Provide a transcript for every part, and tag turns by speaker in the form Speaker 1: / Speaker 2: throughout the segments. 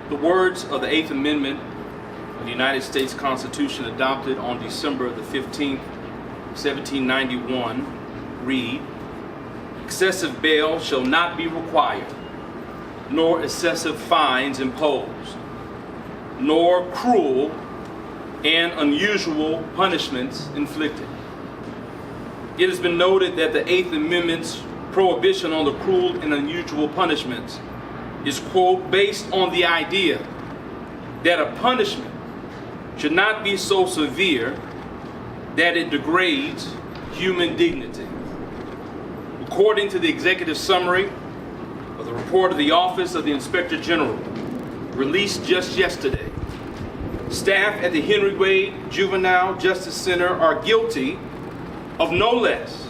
Speaker 1: The words of the 8th Amendment of the United States Constitution adopted on December the 15th, 1791 read, "Excessive bail shall not be required, nor excessive fines imposed, nor cruel and unusual punishments inflicted." It has been noted that the 8th Amendment's prohibition on the cruel and unusual punishments is, quote, based on the idea that a punishment should not be so severe that it degrades human dignity. According to the executive summary of the report of the Office of the Inspector General, released just yesterday, staff at the Henry Wade Juvenile Justice Center are guilty of no less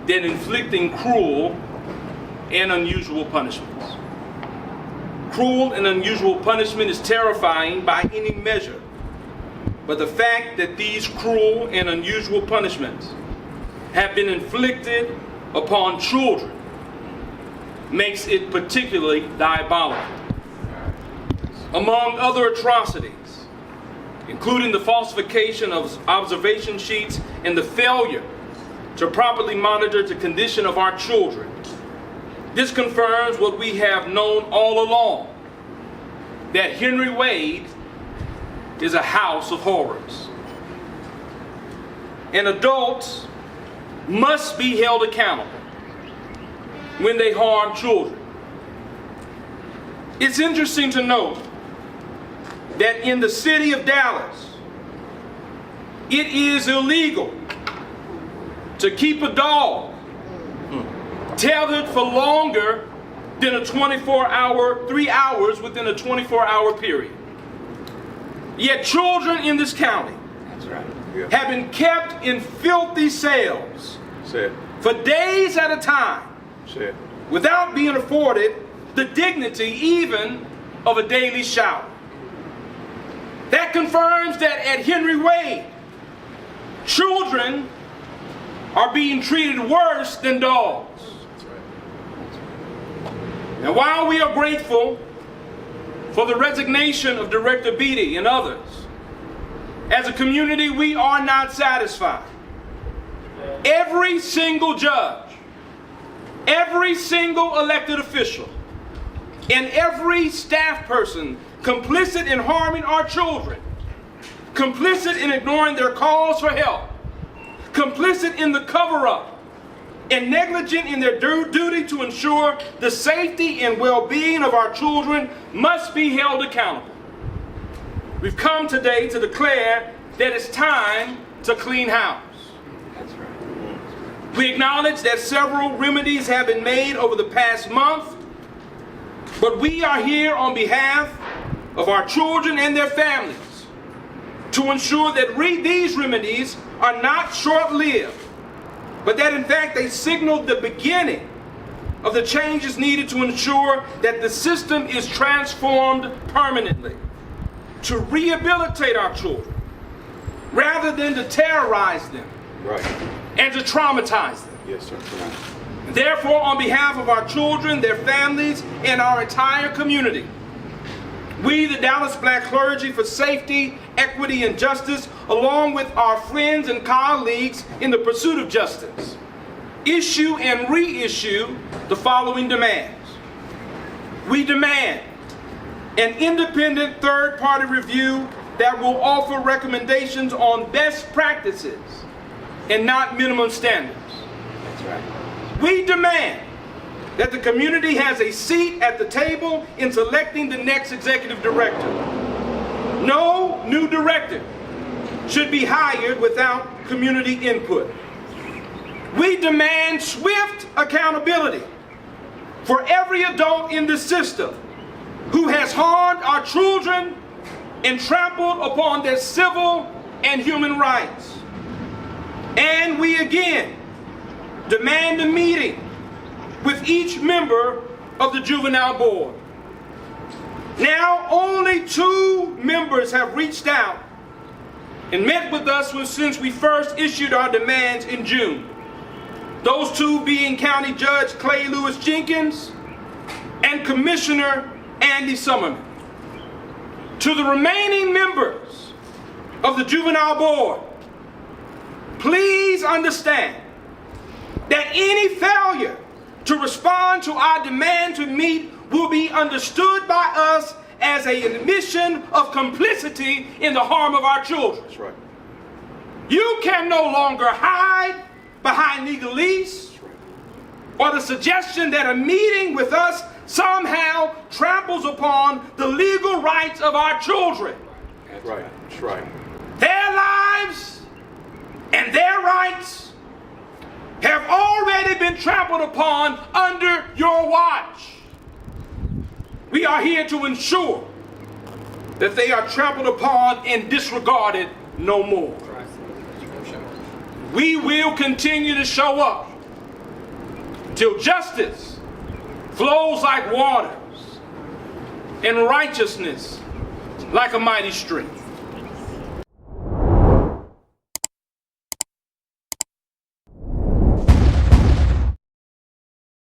Speaker 1: than inflicting cruel and unusual punishments. Cruel and unusual punishment is terrifying by any measure, but the fact that these cruel and unusual punishments have been inflicted upon children makes it particularly diabolical. Among other atrocities, including the falsification of observation sheets and the failure to properly monitor the condition of our children, this confirms what we have known all along, that Henry Wade is a house of horrors. And adults must be held accountable when they harm children. It's interesting to note that in the city of Dallas, it is illegal to keep a dog tethered for longer than a 24-hour, 3 hours within a 24-hour period. Yet children in this county have been kept in filthy cells for days at a time without being afforded the dignity even of a daily shower. That confirms that at Henry Wade, children are being treated worse than dogs. Now, while we are grateful for the resignation of Director Beatty and others, as a community, we are not satisfied. Every single judge, every single elected official, and every staff person complicit in harming our children, complicit in ignoring their calls for help, complicit in the cover-up, and negligent in their duty to ensure the safety and well-being of our children must be held accountable. We've come today to declare that it's time to clean house. We acknowledge that several remedies have been made over the past month, but we are here on behalf of our children and their families to ensure that these remedies are not short-lived, but that in fact they signal the beginning of the changes needed to ensure that the system is transformed permanently, to rehabilitate our children rather than to terrorize them and to traumatize them.
Speaker 2: Yes, sir.
Speaker 1: Therefore, on behalf of our children, their families, and our entire community, we, the Dallas Black Clergy for Safety, Equity, and Justice, along with our friends and colleagues in the pursuit of justice, issue and reissue the following demands. We demand an independent third-party review that will offer recommendations on best practices and not minimum standards.
Speaker 2: That's right.
Speaker 1: We demand that the community has a seat at the table in selecting the next executive director. No new director should be hired without community input. We demand swift accountability for every adult in the system who has harmed our children and trampled upon their civil and human rights. And we again demand a meeting with each member of the Juvenile Board. Now, only 2 members have reached out and met with us since we first issued our demands in June. Those 2 being County Judge Clay Lewis Jenkins and Commissioner Andy Summerman. To the remaining members of the Juvenile Board, please understand that any failure to respond to our demand to meet will be understood by us as an admission of complicity in the harm of our children.
Speaker 2: That's right.
Speaker 1: You can no longer hide behind legalese or the suggestion that a meeting with us somehow tramples upon the legal rights of our children.
Speaker 2: That's right. That's right.
Speaker 1: Their lives and their rights have already been trampled upon under your watch. We are here to ensure that they are trampled upon and disregarded no more. We will continue to show up till justice flows like waters and righteousness like a mighty stream.